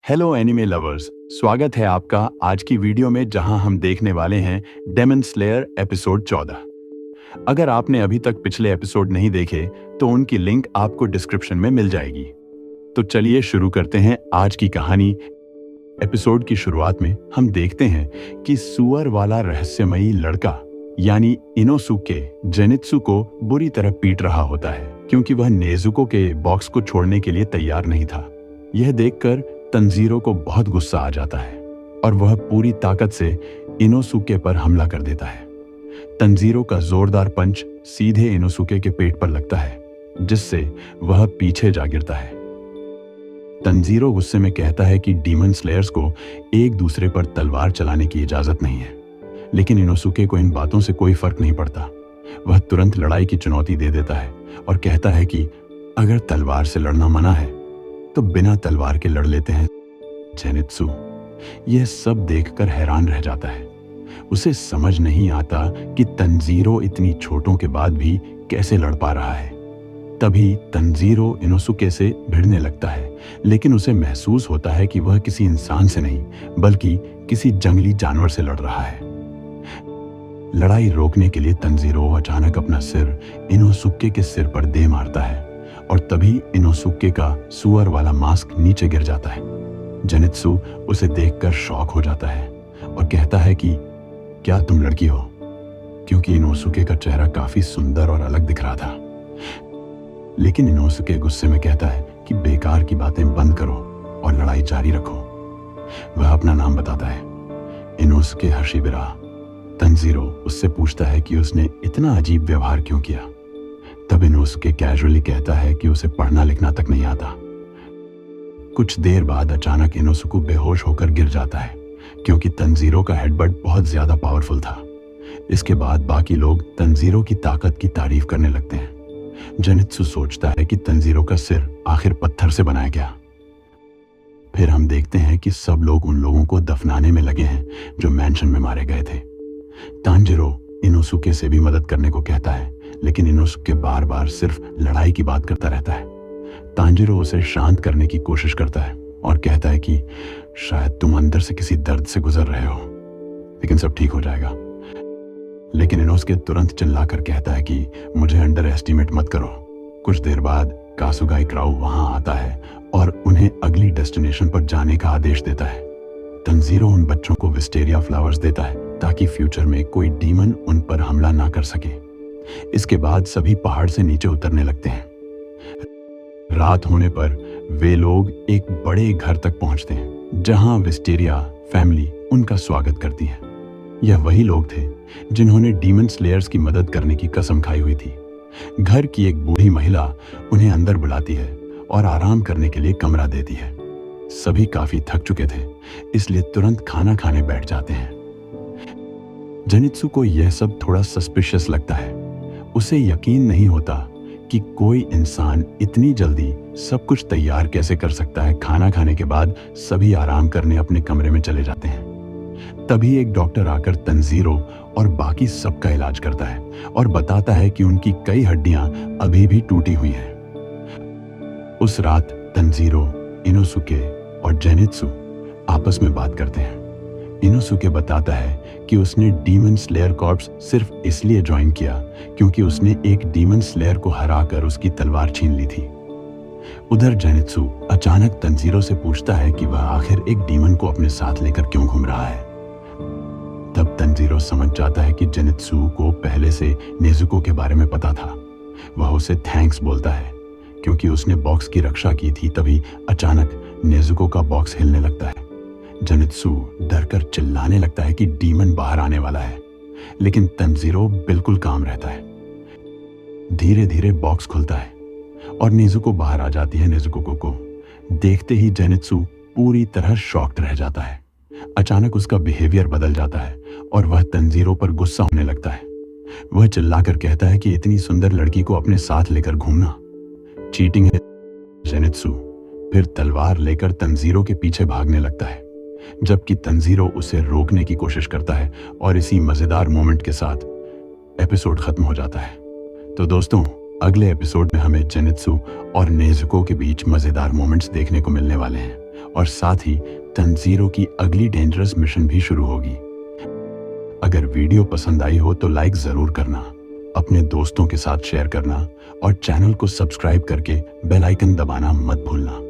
Hello anime lovers, स्वागत है आपका आज की वीडियो में जहां हम देखने वाले हैं डेमन स्लेयर एपिसोड 14। अगर आपने अभी तक पिछले एपिसोड नहीं देखे तो उनकी लिंक आपको डिस्क्रिप्शन में मिल जाएगी। तो चलिए शुरू करते हैं आज की कहानी। एपिसोड की शुरुआत में हम देखते हैं कि सुअर वाला रहस्यमयी लड़का यानी इनोसुके जेनित्सु को बुरी तरह पीट रहा होता है क्योंकि वह नेजुको के बॉक्स को छोड़ने के लिए तैयार नहीं था। यह देखकर तंजीरो को बहुत गुस्सा आ जाता है और वह पूरी ताकत से इनोसुके पर हमला कर देता है। तंजीरो का जोरदार पंच सीधे इनोसुके के पेट पर लगता है जिससे वह पीछे जा गिरता है। तंजीरो गुस्से में कहता है कि डीमन स्लेयर्स को एक दूसरे पर तलवार चलाने की इजाजत नहीं है, लेकिन इनोसुके को इन बातों से कोई फर्क नहीं पड़ता। वह तुरंत लड़ाई की चुनौती दे देता है और कहता है कि अगर तलवार से लड़ना मना है तो बिना तलवार के लड़ लेते हैं। जेनित्सु यह सब देखकर हैरान रह जाता है। उसे समझ नहीं आता कि तंजीरो इतनी चोटों के बाद भी कैसे लड़ पा रहा है। तभी तंजीरो इनोसुके से भिड़ने लगता है, लेकिन उसे महसूस होता है कि वह किसी इंसान से नहीं बल्कि किसी जंगली जानवर से लड़ रहा है। लड़ाई रोकने के लिए तंजीरो अचानक अपना सिर इनोसुके के सिर पर दे मारता है और तभी इनोसुके का सुअर वाला मास्क नीचे गिर जाता है। जेनित्सु उसे देखकर शॉक हो जाता है और कहता है कि क्या तुम लड़की हो? क्योंकि इनोसुके का चेहरा काफी सुंदर और अलग दिख रहा था। लेकिन इनोसुके गुस्से में कहता है कि बेकार की बातें बंद करो और लड़ाई जारी रखो। वह अपना नाम बताता है, इनोसुके हशिबिरा। तंजीरो उससे पूछता है कि उसने इतना अजीब व्यवहार क्यों किया। तब इनोसुके कैजुअली कहता है कि उसे पढ़ना लिखना तक नहीं आता। कुछ देर बाद अचानक इनोसुके बेहोश होकर गिर जाता है क्योंकि तंजीरो का हेडबट बहुत ज्यादा पावरफुल था। इसके बाद बाकी लोग तंजीरो की ताकत की तारीफ करने लगते हैं। जेनित्सु सोचता है कि तंजीरो का सिर आखिर पत्थर से बनाया गया। फिर हम देखते हैं कि सब लोग उन लोगों को दफनाने में लगे हैं जो मैंशन में मारे गए थे। तांजिरो इनोसुके से भी मदद करने को कहता है, लेकिन इनोसुके बार बार सिर्फ लड़ाई की बात करता रहता है। तांजिरो उसे शांत करने की कोशिश करता है और कहता है कि शायद तुम अंदर से किसी दर्द से गुजर रहे हो, लेकिन सब ठीक हो जाएगा। लेकिन इनोसुके तुरंत चिल्लाकर कहता है कि मुझे अंडर एस्टिमेट मत करो। कुछ देर बाद कासुगाई क्राउ वहां आता है और उन्हें अगली डेस्टिनेशन पर जाने का आदेश देता है। तंजीरो उन बच्चों को विस्टेरिया फ्लावर्स देता है ताकि फ्यूचर में कोई डीमन उन पर हमला ना कर सके। इसके बाद सभी पहाड़ से नीचे उतरने लगते हैं। रात होने पर वे लोग एक बड़े घर तक पहुंचते हैं जहां विस्टेरिया फैमिली उनका स्वागत करती है। यह वही लोग थे जिन्होंने डीमन स्लेयर्स की मदद करने की कसम खाई हुई थी। घर की एक बूढ़ी महिला उन्हें अंदर बुलाती है और आराम करने के लिए कमरा देती है। सभी काफी थक चुके थे, इसलिए तुरंत खाना खाने बैठ जाते हैं। जेनित्सु को यह सब थोड़ा सस्पिशियस लगता है। उसे यकीन नहीं होता कि कोई इंसान इतनी जल्दी सब कुछ तैयार कैसे कर सकता है। खाना खाने के बाद सभी आराम करने अपने कमरे में चले जाते हैं। तभी एक डॉक्टर आकर तंजीरो और बाकी सबका इलाज करता है और बताता है कि उनकी कई हड्डियां अभी भी टूटी हुई हैं। उस रात तंजीरो, इनोसुके और जेनित्सु आपस में बात करते हैं। इनोसुके बताता है कि उसने डीमन स्लेयर कॉर्प्स सिर्फ इसलिए ज्वाइन किया क्योंकि उसने एक डीमन स्लेयर को हराकर उसकी तलवार छीन ली थी। उधर जेनित्सु अचानक तंजीरो से पूछता है कि वह आखिर एक डीमन को अपने साथ लेकर क्यों घूम रहा है। तब तंजीरो समझ जाता है कि जेनित्सु को पहले से नेजुको के बारे में पता था। वह उसे थैंक्स बोलता है क्योंकि उसने बॉक्स की रक्षा की थी। तभी अचानक नेजुको का बॉक्स हिलने लगता है। जेनित्सु डरकर चिल्लाने लगता है कि डीमन बाहर आने वाला है, लेकिन तंजीरो बिल्कुल काम रहता है। धीरे धीरे बॉक्स खुलता है और नेजुको बाहर आ जाती है। नेजुको को देखते ही जेनित्सु पूरी तरह शॉक्ड रह जाता है। अचानक उसका बिहेवियर बदल जाता है और वह तंजीरो पर गुस्सा होने लगता है। वह चिल्लाकर कहता है कि इतनी सुंदर लड़की को अपने साथ लेकर घूमना चीटिंग है। जेनित्सु फिर तलवार लेकर तंजीरो के पीछे भागने लगता है, जबकि तंजीरो उसे रोकने की कोशिश करता है और इसी मजेदार मोमेंट के साथ एपिसोड खत्म हो जाता है। तो दोस्तों, अगले एपिसोड में हमें जेनित्सु और नेजुको के बीच मजेदार मोमेंट्स देखने को मिलने वाले हैं और साथ ही तंजीरों की अगली डेंजरस मिशन भी शुरू होगी। अगर वीडियो पसंद आई हो तो लाइक ज़रूर करना, अपने दोस्तों के साथ शेयर करना और चैनल को सब्सक्राइब करके बेल आइकन दबाना मत भूलना।